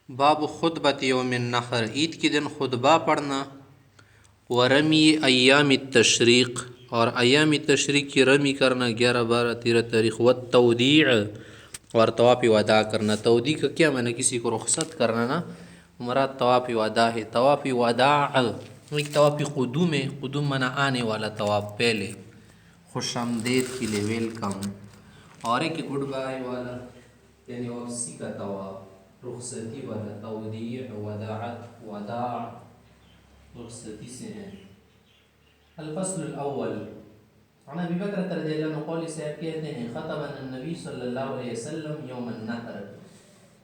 باب خطبۃ یوم النحر، عید کے دن خطبہ پڑھنا، ورمی ایام التشریق، اور ایام تشریق کی رمی کرنا 11، 12، 13 تاریخ، والتودیع، اور طواف وداع کرنا۔ تودیع کا کیا معنی؟ کسی کو رخصت کرنا نا، مراد طواف وداع ہے۔ طواف وداع ایک طواف قدوم ہے، قدوم معنی آنے والا طواف، پہلے خوش آمدید کے لیے، ویلکم، اور ایک گڈ بائے والا یعنی واپسی کا طواف، رخصتی والا، تودیع، وداعت، وداع رخصتی سے ہیں۔ الفصل الاول، عن ابی بکر رضی اللہ عنہ قول سے کہتے ہیں خطبنا النبی صلی اللہ علیہ وسلم یوم النحر،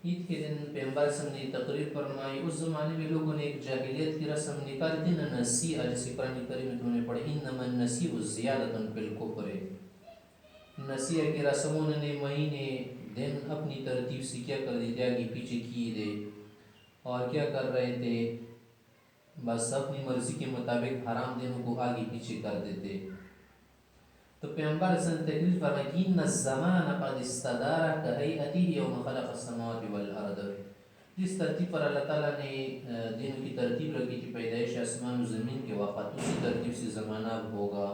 عید کے دن پیغمبر صلی اللہ علیہ وسلم نے تقریر فرمائی۔ اس زمانے میں لوگوں نے ایک جاہلیت کی رسم نکالی تھی، نسیء، جسے قرآن کریم میں نے پڑھی، انما النسیء زیادۃ فی الکفر، نسیء کی رسموں نے مہینے دن اپنی ترتیب سے کیا کر دی تھی، آگے پیچھے کیے تھے، اور کیا کر رہے تھے، بس اپنی مرضی کے مطابق حرام دنوں کو آگے پیچھے کر دیتے۔ تو پیغمبر صلی اللہ علیہ وسلم تقریر فرمائی کہ ان الزمان قد استدار کہیئته یوم خلق السماوات والارض، جس ترتیب پر اللہ تعالیٰ نے دنوں کی ترتیب رکھی تھی پیدائش آسمان و زمین کے وقت، اسی ترتیب سے زمانہ اب ہوگا۔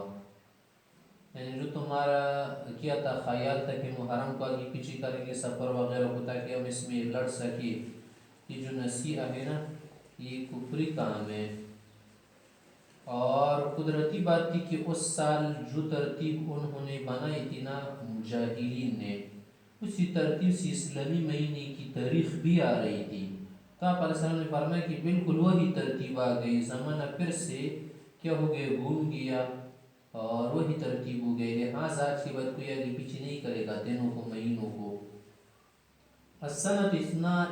یعنی جو تمہارا کیا تھا، خیال تھا کہ محرم کو آگے پیچھے کریں گے، سفر وغیرہ کو، تاکہ ہم اس میں لڑ سکے، یہ جو نسیء ہے نا، یہ کفری کام ہے۔ اور قدرتی بات تھی کہ اس سال جو ترتیب انہوں نے بنائی تھی نا مجاہدین نے، اسی ترتیب سے اسلامی مہینے کی تاریخ بھی آ رہی تھی۔ تو آپ علیہ السلام نے فرمایا کہ بالکل وہی ترتیب آ گئی، زمانہ پھر سے کیا ہو گیا، گھوم گیا، اور وہی ترتیب ہو گئی۔ لہٰذا آج کے بعد کوئی آگے پیچھے نہیں کرے گا دنوں کو، مہینوں کو۔ السنۃ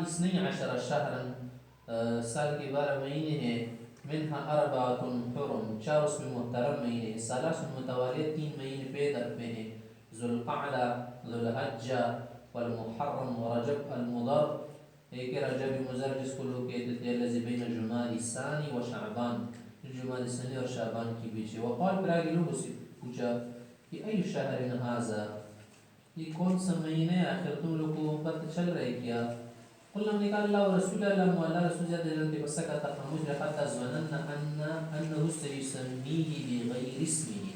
اثنی عشر شہرا، سال کے 12 مہینے ہیں، منها اربعۃ حرم، 4 اس میں محترم مہینے ہیں، ثلاث متوالیہ، 3 مہینے پہ در پہ ہیں، ذو القعدہ، ذو الحجہ، والمحرم، ورجب المضر، ایک رجب مضر جس کو لوگ کہتے تھے، الذی بین جمادی الثانی و شعبان، جمادی الثانی اور شعبان کی بیچ ہے۔ وقال، پھر آگے لوگوں سے پوچھا کہ ای شہر ھذا، یہ کون سا مہینہ ہے، آخر تم لوگ کو پتہ چل رہا ہے کیا؟ قلنا، ہم نے کہا اللہ و رسول اللہ، اللہ رسول زیادہ جانتے، فسکت خاموش رہا، حتی ظننا انہ سیسمیہ بغیر اسمہ،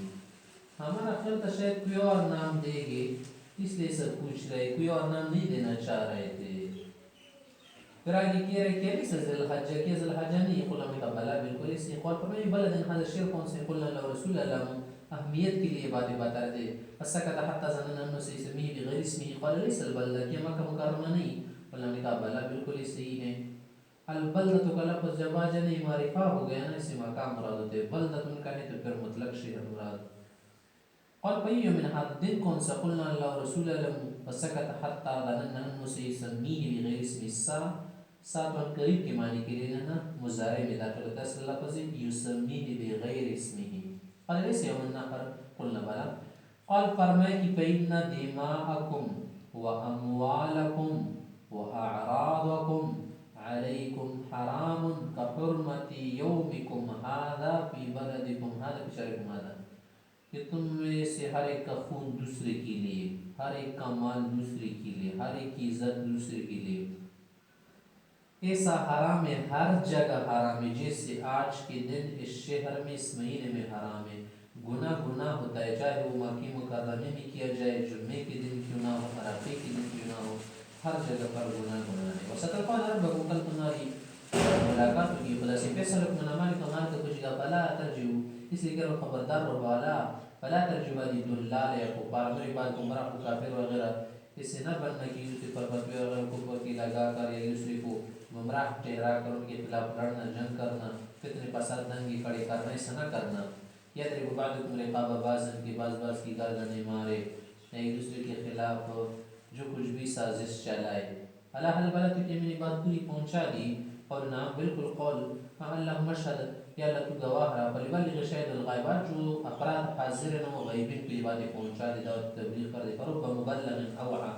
ہمارا خیال تھا شاید کوئی اور نام دے گے، اس لیے سب پوچھ رہے، کوئی اور نام نہیں دینا چاہ رہے تھے۔ پھر آگے کہہ رہے کہ لیس ذی الحجہ، کیا ذی الحجہ نہیں؟ قلنا، ہم نے کہا بلا، بالکل اس لیے۔ قول فرمائے بلد ھذا، شہر کون سے؟ قلنا اللہ و رسول اللہ، اہمیت کے لیے باتیں بتا رہے تھے۔ فسکت حتی ظننا انہ سیسمیہ بغیر اسمہ، قال لیس البلدہ، کیا مکہ مکرمہ نہیں؟ قلنا، ہم نے کہا بلا، بالکل اس صحیح ہے۔ البلدۃ کا لفظ جب آ جائے نہیں معرفہ ہو گیا نا، اس سے مقام مراد ہوتے ہیں، بلدۃ ان کا ہے تو پھر مطلق شہر مراد۔ قال فأي من هذا، دن کون سا؟ قلنا اللہ رسول اللہ، فسکت حتی ظننا انہ سیسمیہ بغیر اسم الساعة، ساتھ قریب کے معنی کے لیے نا مضارع میں داخل ہوتا ہے، اصل لفظ یسمیہ بغیر اسمہ۔ قال لیس یوم النحر، قلنا بلا۔ قال، فرمائے کہ فإن دماءکم وأموالکم وأعراضکم علیکم حرام کحرمت یومکم ھذا فی بلدکم ھذا فی شہرکم ھذا، کہ تم میں سے ہر ایک کا خون دوسرے کے لیے، ہر ایک کا مال دوسرے کے لیے، ہر ایک کی عزت دوسرے کے لیے ایسا حرام ہے، ہر جگہ حرام ہے، جیسے آج کے دن اس شہر میں، اس مہینے میں حرام ہے۔ گناہ ہوتا ہے، چاہے وہ مکی مکرمے میں کیا جائے، جمعے کے دن کیوں نہ ہو، عرفے کے دن کیوں نہ ہو، ہر جگہ پر گناہ ہے۔ وَسَتَلْقَوْنَ رَبَّكُمْ، کل تمہاری ملاقات ہوگی خدا سے، فیصلہ من اعمالکم، تمہارے تو کچھ گا، فلا ترجعوا، اس لیے کہ خبردار رہو، والا فلا ترجعوا بعد الضلال یا کفار، میری بات گمراہ کو، کافر وغیرہ، اس سے نہ بننا کہ دوسرے پر فتوی وغیرہ کفر کی لگا کر یا دوسرے کو گمراہ ٹھہرا کر ان کے خلاف لڑنا، جنگ کرنا، فتنے فساد دنگے کھڑے کرنا، ایسا نہ کرنا۔ یضرب بعضکم رقاب بعض، کے بعض کی گردنیں مارے، ایک دوسرے کے خلاف جو کچھ بھی سازش چلائے۔ اللہ حل بلا، تو کہ میں نے بات پوری پہنچا دی، اور نام بالکل قول، اللہم اشہد، یا اللہ تو گواہ رہا، فلبلغ شاہد الغائبات، جو افراد حاضر ہیں وہ غیبین کو یہ باتیں پہنچا دے، دعوت تبلیغ کر دے، فرب مبلغ اوعى،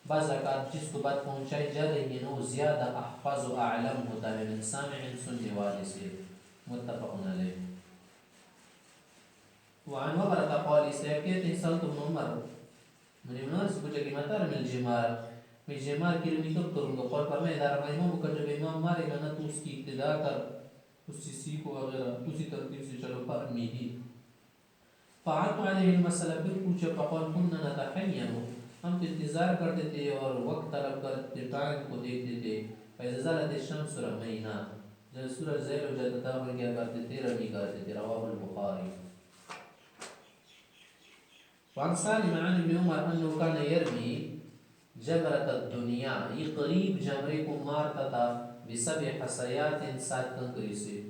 بعض اوقات جس کو بات پہنچائی جا رہی ہے نا وہ زیادہ احفظ و اعلم ہوتا ہے من سامع، سننے والے سے، متفق علیہ۔ وعن عمر قال، اس لیے کہتے ہیں سألت ابن عمر، من عمر سے پوچھا کہ متى رمي الجمار، میں جمار کے لیے تو کروں گا اور فرمائے دار امام کو جب امام مارے گا نا تو اس کی ابتدا کر اس سے سیکھو وغیرہ اسی ترتیب سے چلو فأمی ہی فعلت علیہ المسئلہ پھر پوچھا فقال کننا نتحین ہم تو انتظار کرتے تھے اور وقت طلب کرتے ٹائم کو دیکھتے تھے فإذا زالت الشمس رمینا جب سورج زیل ہو جاتا تھا ہم کیا کرتے تھے رمی کرتے تھے رواہ البخاری وعن سالم عن ابن عمر انه كان يرمي جمرة الدنیا یہ قریب جمرے کو مارتا تھا بسبع حصیات 7 کنکری سے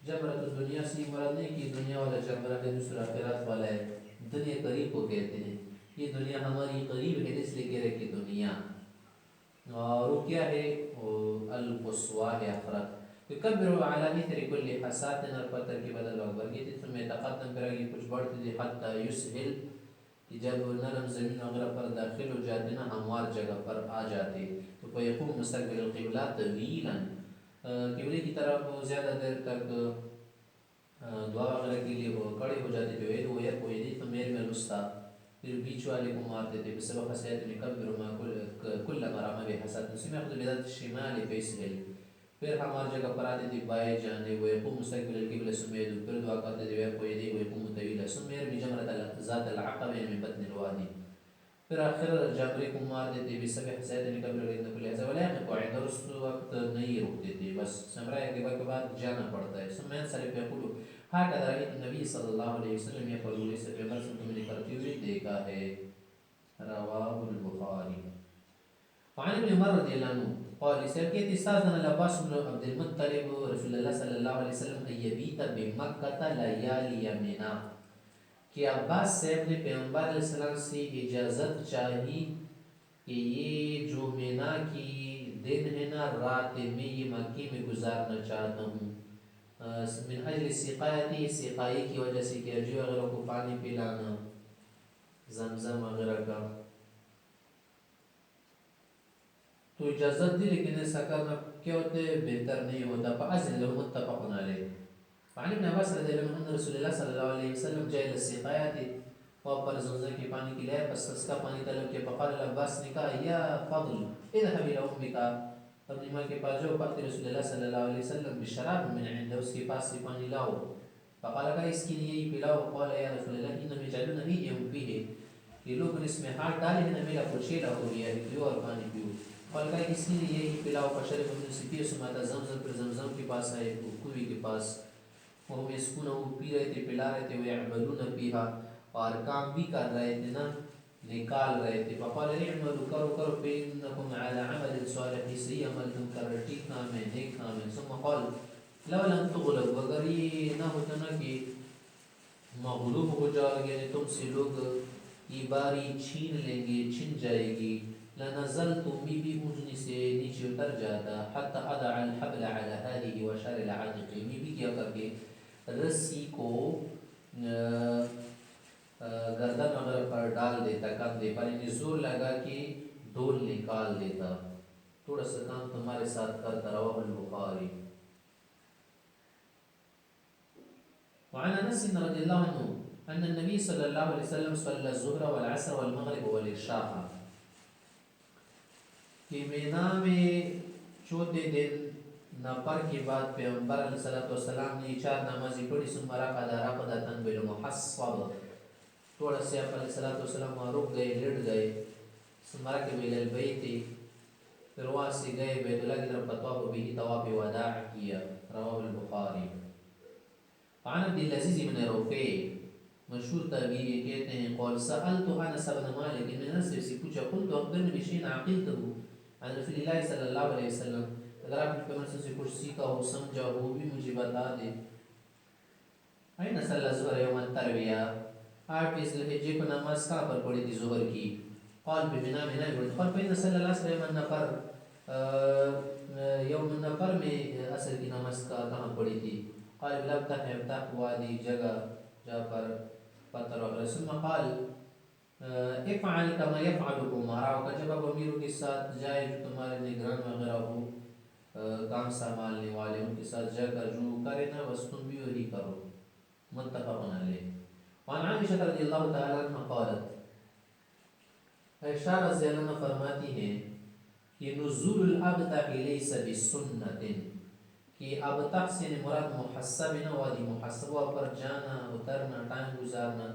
جمرۃ الدنیا سے مراد نہیں کہ دنیا والا جمرہ ہے دوسرا آخرت والا ہے دنیا قریب کو کہتے ہیں یہ دنیا ہماری قریب ہے اس لیے کہہ رہے کہ دنیا اور وہ کیا ہے القصوى ہے آخرت يكبر على اثر كل حسات اور پتھر کے بدل اکبر یہ ثم يتقدم پھر آگے کچھ بڑھتے تھے حتى يسهل کہ جب نرم زمین وغیرہ پر داخل ہو جاتے نا ہموار جگہ پر آ جاتے تو فیقوم مستقبل القبلہ طویلا قبلے کی طرف زیادہ دیر تک دعا وغیرہ کے لیے وہ کھڑے ہو جاتے جو ہے وہ یا کوئی نہیں تو میرے میں الوسطی پھر بیچ والے کو مارتے تھے بسبب حسیات مکبر ما کل مرامہ بحسات نسیم اخذ بیدات شمال فیسہل پھر ہماری جگہ پر آتے تھے بائیں جانے وہ یقوم مستقبل القبلہ سمیدو پھر دعا کرتے تھے کوئی نہیں وہ یقوم طویلا سمیر بجمرة ذات العقبہ من بطن الوادی پھر آخر جابری کو مار دیتے بسبع حسیات مکبر عند کل حساب ولا یقف عند اس وقت نہیں رکتے تھے بس سمرائے کے بعد جانا پڑتا ہے ثم ينصرف يقول هكذا رأيت النبي صلی اللہ علیہ وسلم يقول ليس في غرس تم نے کرتے ہوئے دیکھا ہے رواه البخاری وعن ابن عمر رضی اللہ عنہ قال سألت استاذن العباس بن عبد المطلب رسول الله صلی اللہ علیہ وسلم ان يبيت بمكة ليالي منى کہ عباس صاحب نے پیغمبر علیہ السلام سے اجازت چاہی کہ یہ جو مینا کی دن ہے نا رات میں یہ مکی میں گزارنا چاہتا ہوں من اجل سقایتی سقائی کی وجہ سے کہ اجو وغیرہ کو پانی پلانا زمزم وغیرہ کا تو اجازت دی لیکن ایسا کرنا کیا ہوتے بہتر نہیں ہوتا فأذن له متفق علیہ وعن ابن عباس رضی اللہ عنہ ان رسول اللہ صلی اللہ علیہ وسلم جاء الى السقایات وہ پر زمزم کے پانی کے لائے پس اس کا پانی طلب کے فقال العباس نے کہا یا فضل اذهب الى امك اپنی ماں کے پاس جاؤ فأتي رسول اللہ صلی اللہ علیہ وسلم بشراب من عند اس کے پاس سے پانی لاؤ فقال کا اس کے لیے پلاؤ قال یا رسول اللہ انهم يجعلون ايديهم فيه یہ لوگ اس میں ہاتھ ڈالے ہیں میرا پوچھیلا ہو گیا ہے پیو اور پانی پیو قال کا اس کے لیے یہی پلاؤ فشرب من سقيه ثم اتى زمزم پر زمزم کے پاس آئے کنویں کے پاس وہ یسکون وہ پی رہے تھے پلا رہے تھے وہ یعملون فیہا اور کام بھی کر رہے تھے نا نکال رہے تھے فقال اعملوا کرو کرو فإنکم علی عمل صالح صحیح عمل تم کر رہے ٹھیک کام ہے نیک کام ہے ثم قال لو لم تغلب اگر یہ نہ ہوتا نا کہ مغلوب ہو جاؤ گے یعنی تم سے لوگ یہ باری چھین لیں گے چھن جائے گی لنزلت می بھی اونجنی سے نیچے اتر جاتا حتی اضع الحبل على هذه وشار العاتق می بھی کیا کر کے رسی کو گردن وغیرہ پر ڈال دیتا کندھے پر انہیں زور لگا کہ ڈول نکال دیتا تھوڑا سا کام تمہارے ساتھ کرتا رواہ البخاری وعن انس رضی اللہ عنہ ان النبی صلی اللہ علیہ وسلم صلی الظہر والعصر والمغرب والعشاء کہ مینا میں چوتھے دن نفر کے بعد پیغمبر علیہ السلام نے 4 نمازی پڑھی ثم رقدة بالمحصب تھوڑا سے آپ علیہ السلام رک گئے لیٹ گئے ثم ركب الى البيت پھر وہاں سے گئے بیت اللہ کی طرف طواف بھی طواف وداع کیا رواه البخاری عن عبد العزیز بن رفیع مشہور تابعی کہتے ہیں قال سألت انس بن مالک من انس سے پوچھا قلت اخبرني بشيء عقلته عن رسول اللہ صلی اللہ علیہ وسلم اگر آپ نے پیغمبر سے کچھ سیکھا ہو سمجھا ہو بھی مجھے بتا دے این صلی الظہر یوم الترویہ 8 ذوالحجہ کو نماز کہاں پر پڑھی تھی ظہر کی قال بمنا منا قال فإن صلی اللہ علیہ وسلم النفر یوم النفر میں عصر کی نماز کہاں پڑھی تھی قال بلبتح وادی جگہ جہاں پر پتھر وغیرہ ثم قال افعل کما یفعل الامراء کا جب آپ امیروں کے ساتھ جائے جو تمہارے نگران وغیرہ ہو کام سنبھالنے والے ان کے ساتھ جا کر جو کرے نا بس تم بھی وہی کرو متفق علیہ وعن عائشہ رضی اللہ تعالی عنہ قالت عائشہ رضی اللہ عنہ فرماتی ہیں کہ نزول الابتح لیس بسنت، کہ ابتح سے مراد محسب نہ وادی محسبہ پر جانا اترنا ٹائم گزارنا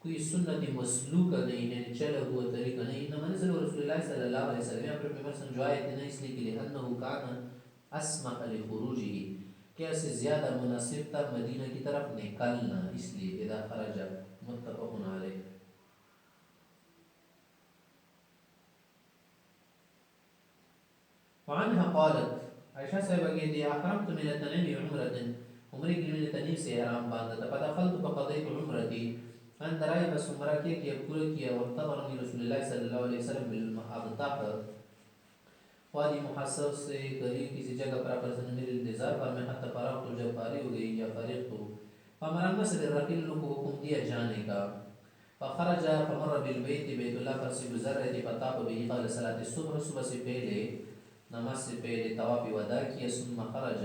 کوئی سنت مسلوک نہیں ہے، چلا ہوا طریقہ نہیں، انما نزل رسول اللہ صلی اللہ علیہ وسلم اپنے پیغمبر سمجھو آیت نہیں اس لیے کہ لأنه کان اسمح لخروجه کہ اسے زیادہ مناسب تھا مدینہ کی طرف نکلنا، اس لیے اذا خرج متفق علیہ۔ وعنها قالت عائشہ صاحبہ کہتی ہے احرمت من التنعیم عمرۃ، عمرے کے لیے تنعیم سے احرام باندھا تھا، فدخلت فقضیت عمرتی، اندر آئی بس عمرہ کیا پورا کیا، وارتبرنی رسول اللہ صلی اللہ علیہ وسلم بالابتح، وادی محصب سے قریب کسی جگہ پر آپس نے میرے انتظار پر میں حتی فارغ تو جب فارغ ہو گئی یا فارغ تو فامر المسجد الرقیل کو حکم دیا جانے کا، فخرج فمر بالبیت، بیت اللہ پر سے گزر رہے تھے، فطاف به قبل صلاۃ الصبح، صبح سے پہلے نماز سے پہلے طواف وداع کیا، ثم خرج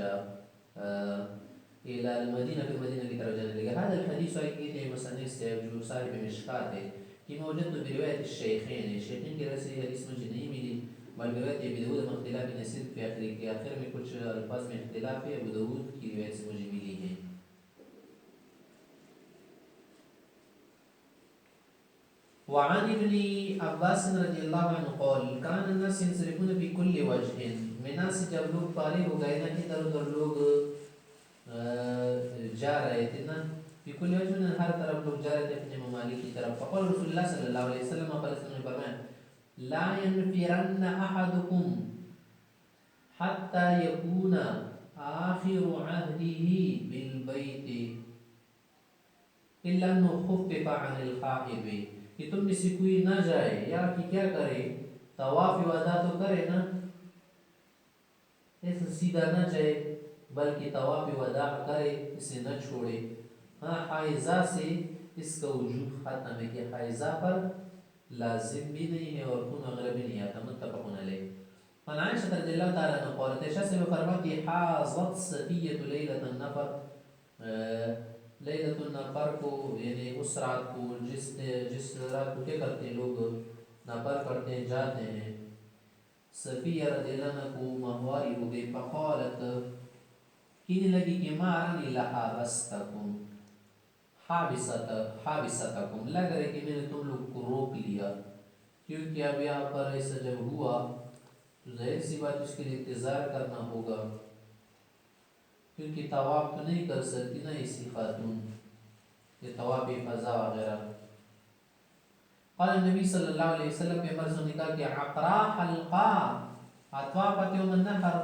الى المدینہ، پھر مدینہ کی طرف جانے لگا۔ هذا الحدیث آئی کہتے ہیں مصنف سے جو صاحب مشکات ہے کہ موجود بروایت الشیخین، شیخین کی رأس حدیث مجھے نہیں ملی، بلکہ روایت ابی داؤد میں اختلاف نصیر فی آخری کے آخر میں کچھ الفاظ میں اختلاف ہے، ابو داؤد کی روایت سے مجھے ملی ہے۔ وعن ابن عباس رضی اللہ عنہ قال کان الناس ينصرفون في كل وجه، مینا سے جب لوگ فارغ ہو گئے نا، ادھر ادھر لوگ جا رہے تھے نا، فی کل وجہ میں ہر طرف لوگ جا رہے تھے اپنے ممالک کی طرف، فقال رسول اللہ صلی اللہ علیہ وسلم نے فرمایا لا ينفرن احدكم حتى يكون آخر عهده بالبيت الا انه خفف عن الخائب، کہ تم میں سے کوئی نہ جائے یا کہ کیا کرے، طواف وداع تو کرے نا، ایسا سیدھا نہ جائے بلکہ طواف وداع کرے، اسے نہ چھوڑے۔ ہاں حائضہ سے اس کا وجوب ختم ہے کہ حائضہ پر لازم بھی نہیں ہے اور خون وغیرہ بھی نہیں آتا، متفق علیہ۔ عن عائشہ رضی اللہ تعالیٰ عنہ قالت، عائشہ سے فرماتی ہے حاضت صفیہ لیلۃ النفر، لیلۃ النفر کو یعنی اس رات کو، جس رات کو کیا کرتے ہیں لوگ نفر کرتے ہیں جاتے ہیں، صفیہ رضی اللہ عنہ کو ماہواری ہو گئی، فقالت کہنے لگی کہ ما ارنی لحابستکم حابستکم، لگ رہے کہ میں نے تم لوگ کو روک لیا، کیونکہ اب یہاں پر ایسا جب ہوا تو ظاہر سی بات اس کے لیے انتظار کرنا ہوگا، کیونکہ طواف تو نہیں کر سکتی نا ایسی خاتون، یہ طواف فضا وغیرہ۔ قال نبی صلی اللہ علیہ وسلم کے مرض نے کہا کہ عقرا حلقا اطوافت یوم النحر،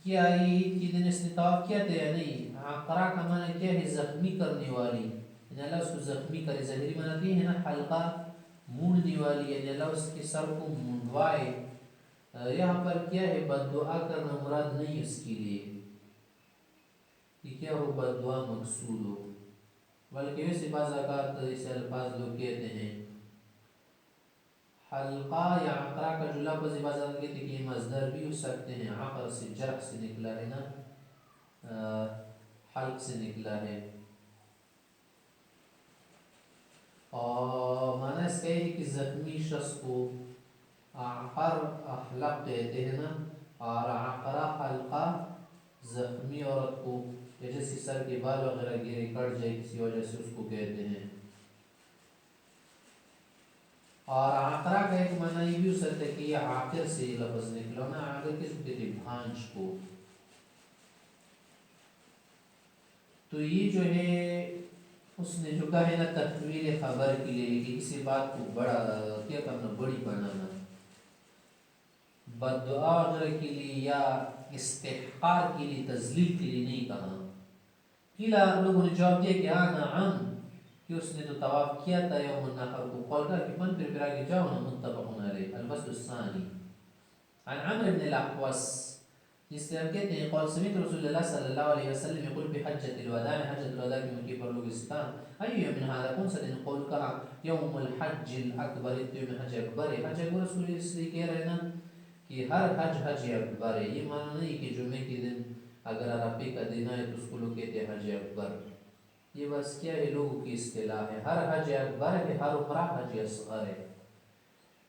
کیا عید کی دن اس نے طواف کیا تھا یا نہیں؟ عقرا کا معنی کیا ہے؟ زخمی کرنے والی، یعنی اللہ اس کو زخمی کرے، ظاہری معنی یہ ہے نا حلقہ مونڈنے والی، یعنی اللہ اس کے سر کو مونڈوائے۔ یہاں پر کیا ہے؟ بد دعا کرنا مراد نہیں اس کے لیے کہ کیا ہو بد دعا مقصود ہو، بلکہ ویسے بعض اوقات اسے الفاظ لوگ کہتے ہیں حلقہ یا عقرا کا جو لفظ بعض اوقات کہتے ہیں کہ یہ مصدر بھی ہو سکتے ہیں، عقر سے جرح سے نکلا ہے نا، حلق سے نکلا ہے، اور معنی اس کا ہے کہ زخمی شخص کو عقر احلق کہتے ہیں نا، اور عقرہ حلقہ زخمی عورت کو جیسے سر کے بال وغیرہ گرے کٹ جائے کسی وجہ سے اس کو کہتے ہیں۔ اور عقرہ کا ایک معنی یہ بھی ہو سکتا ہے کہ یہ عاقر سے لفظ نکلا نا، عاقر کس کو کہتے ہیں؟ بھانج کو۔ تو یہ جو ہے اس نے جو کہا ہے نا تکمیل خبر کے لیے کہ کسی بات کو بڑا کیا کرنا، بڑی بنانا، بد دعا وغیرہ کے لیے یا استحقار کے لیے، تذلیل کے لیے نہیں کہا۔ قیلا لوگوں نے جواب دیا کہ نعم، کہ اس نے تو طواف کیا تھا یوم النحر کو، قول کر کہ من پھر آگے جاؤ نا، متفق علیہ۔ الفصل الثانی عن عمرو بن الاحوص، جس سے ہم کہتے ہیں قول سمیت رسول اللہ صلی اللہ علیہ وسلم یقول فی حجۃ الوداع، حجۃ الوداع کے موقع پر لوگ اس کا ایو من هذا، کون سا دن؟ قول کہا یوم الحج الاکبر، یوم حج اکبر ہے۔ حج اکبر رسول اس لیے کہہ رہے ہیں نا کہ ہر حج حج اکبر ہے، یہ معنی نہیں کہ جمعے کے دن اگر عرفے کا دن ہے تو اس کو لوگ کہتے ہیں حج اکبر، یہ بس کیا ہے لوگوں کی اصطلاح ہے، ہر حج اکبر ہے، ہر عمرہ حج اصغر ہے۔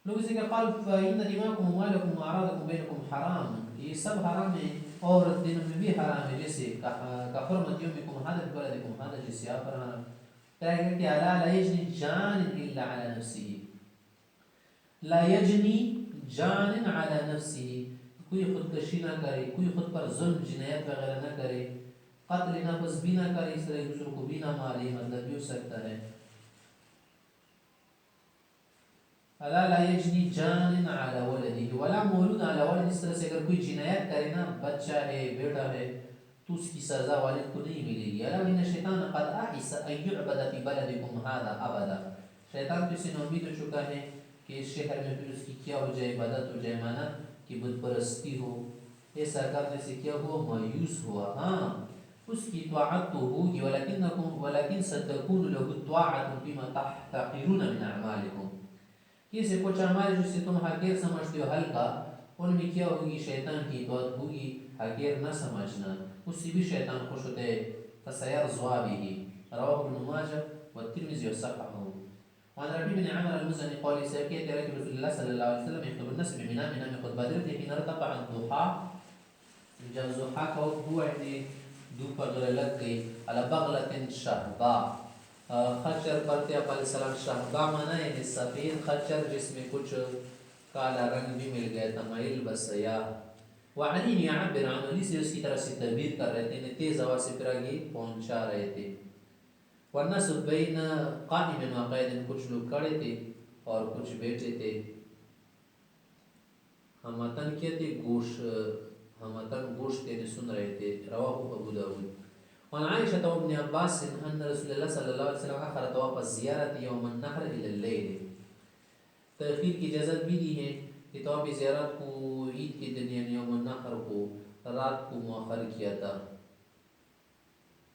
لوگ اسی کا قال فإن دماءكم وأموالكم وأعراضكم بينكم حرام، یہ سب حرام ہے اور دنوں میں بھی حرام ہے، جیسے كحرمة يومكم هذا ببلدكم هذا، جیسے آپ پر حرام ہے کہ ألا لا يجني جان إلا على نفسه، لا يجني جان على نفسه، کوئی خودکشی نہ کرے، کوئی خود پر ظلم جنایت وغیرہ نہ کرے، قتل نفس بھی نہ کرے، اس طرح دوسروں کو بھی نہ مارے، مطلب بھی ہو سکتا ہے الا لا یجنی جان علی ولده ولا مولود علی ولد، اس طرح سے اگر کوئی جنایت کرے نا، بچہ ہے بیٹا ہے تو اس کی سزا والد کو نہیں ملے گی. الا ان الشیطان قد احس ان يعبد في بلدكم هذا ابدا، شیطان تو اسے امید ہو چکا ہے کہ اس شہر میں پھر اس کی کیا ہو جائے، عبادت ہو جائے، مانا کہ بت پرستی ہو. ایسا کرنے سے کیا ہوا، مایوس ہوا. ہاں اس کی طاعت تو ہوگی، ولكن ستكون له طاعة فيما تحتقرون من اعمالكم، کسی کچھ عمال جس سے تم حقیر سمجھتے ہو ہلکا، ان میں کیا ہوگی، شیطان کی اطاعت ہوگی. حقیر نہ سمجھنا، اس سے بھی شیطان خوش ہوتا ہے. فسيرضى به، رواه ابن ماجه والترمذي وصححه. وعن ربيع بن عمرو المزني قال سمعت رسول الله صلى الله عليه وسلم يخطب الناس بمنى، منى میں خطبہ دیتے حين ارتفع الضحى، جب ضحیٰ کا وقت ہوا ہے، دوپہر لگ گئی، على بغلة شهباء، خچر پر تھے علیہ السلام. شہبا مانا ہے سفید خچر جس میں کچھ کالا رنگ بھی مل گیا تھا، میل بسیاہ. وعلی یعبر عن علی سے اس کی طرف سے تعبیر کر رہے تھے، تیز آواز سے پھر آگے پہنچا رہے تھے. والناس بین قائم وقائد، کچھ لوگ کھڑے تھے اور کچھ بیٹھے تھے. ہمتن کیا تھے، ہمتن گوشت تھے، سن رہے تھے. رواہ ابو داود. وعن عائشة وابن عباس أن رسول الله صلى الله عليه وسلم أخر طواف الزيارة يوم النحر إلى الليل، تأخیر کی اجازت بھی دی ہے کہ طواف زیارت کو عید کے دن یعنی یوم النحر کو رات کو مؤخر کیا تھا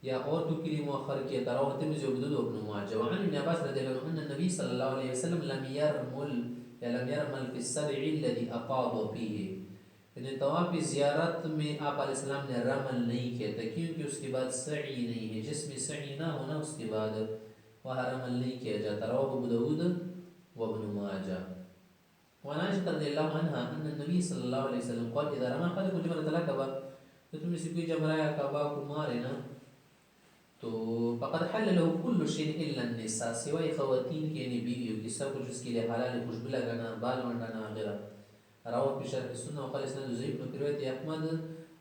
یا عورتوں کے لیے مؤخر کیا تھا. رواه الترمذي وابن ماجه. وعن ابن عباس رضي الله عنه أن النبي صلى الله عليه وسلم لم يرمل في السبع الذي أفاض فيه، یعنی طواف زیارت میں آپ علیہ السلام نے رمل نہیں کیا تھا، کیونکہ اس کے بعد سعی نہیں ہے، جس میں سعی نہ ہونا اس کے بعد وہاں رمل نہیں کیا جاتا. رواه ابو داود وابن ماجہ. وعن عائشة رضی اللہ عنہا ان النبی صلی اللہ علیہ وسلم قال اذا رمى احدكم جمرة العقبہ، تو تم میں سے کوئی جمرہ عقبہ کو مارے نا تو فقد حل له كل شيء الا النساء، سوائے خواتین کے یعنی بیویوں کی، سب کچھ اس کے لیے حلال ہے، خوشبو لگانا، بال منڈانا وغیرہ. رواه في شرح السنة وقال اسناد ضعيف في رواية أحمد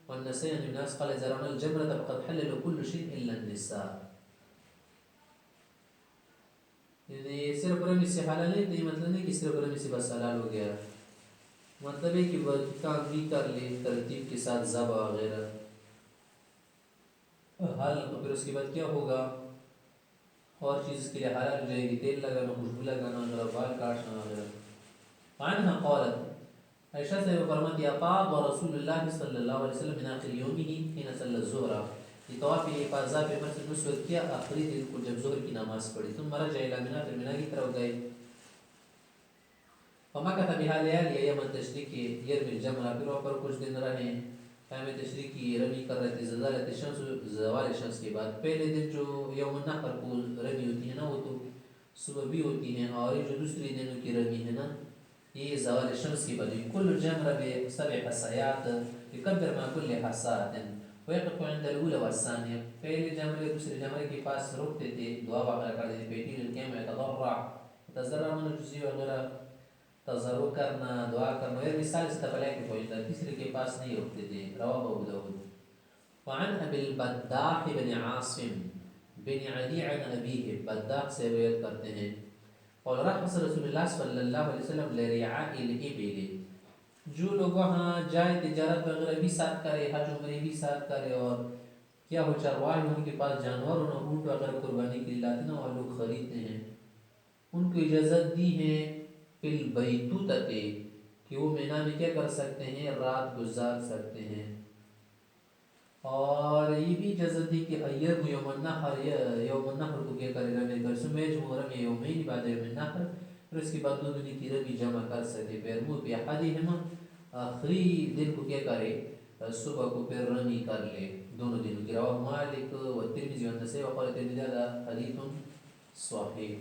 والنسائي عن الناس قال إذا رمى الجمرة فقد حلل كل شيء إلا النساء، یعنی صرف رمی سے حلال ہے، تو یہ مطلب نہیں کہ صرف رمی سے بس حلال ہو گیا، مطلب ہے کہ وہ کام بھی کر لے ترتیب کے ساتھ، ذبح وغیرہ حل، تو پھر اس کے بعد کیا ہوگا، اور چیز کے لیے حلال ہو جائے گی، تیل لگانا، خوشبو لگانا وغیرہ، بال کاٹنا وغیرہ. عنها قالت، عائشہ سے فرماتی اطاب رسول اللہ صلی اللہ علیہ وسلم من آخر یومه حين صلی الظہر، یہ طواف افاضہ پہ مسجد اس وقت کیا، آخری دن کو جب ظہر کی نماز پڑھی. ثم رجع الى منى، پھر منى کی طرف گئے. فمكث بها ليالي ايام التشريق يرمي الجمرة، پھر وہاں پر کچھ دن رہے، ایام تشریق کی رمی کر رہے تھے، زوال الشمس، زوال شمس کے بعد. پہلے دن جو یوم النحر کو رمی ہوتی ہے نا، وہ تو صبح بھی ہوتی ہے، اور یہ جو دوسری دنوں کی رمی ہے نا، یہ زوال الشمس کی بدی. كل جمرة بسبع حصيات يكبر مع كل حصاة ويقف عند الأولى والثانية، پہلے جمرے دوسرے جمرے کے پاس رکتے تھے، دعا وغیرہ کرتے تھے، پیٹی القيام يتضرع من الجزية وغیرہ، تضرع کرنا، دعا کرنا. اور مثال سے تفلیہ کے پہنچتا، تیسرے کے پاس نہیں رکتے تھے. رواه ابو داود. وعن ابي البداح بن عاصم بن عدي عن ابيه، بداح سے روایت کرتے ہیں. اور رخص رسول اللہ صلی اللہ علیہ وسلم لرعاء الابل، جو لوگ وہاں جائے تجارت وغیرہ بھی ساتھ کرے، حج عمرے بھی ساتھ کرے، اور کیا ہو چرواہے ان کے پاس جانور ہونا، اونٹ وغیرہ قربانی کے لیے لاتے نا، اور لوگ خریدتے ہیں، ان کو اجازت دی ہے فی البیتوتۃ، کہ وہ مینا میں کیا کر سکتے ہیں، رات گزار سکتے ہیں. اور یہ بھی اجازت دی کہ ایرم یوم النحر، یوم النحر کو کیا کرے، رمی کر سمیج رمی یومین بعد یوم النحر، پھر اس کے بعد دو دن کی رمی جمع کر سکے. پھر منہ پہ احدہما، آخری دن کو کیا کرے، صبح کو پھر رمی کر لے دونوں دنوں کی. رواه مالک و ترمذی و نسائی وقال ترمذی هذا حدیث صحیح.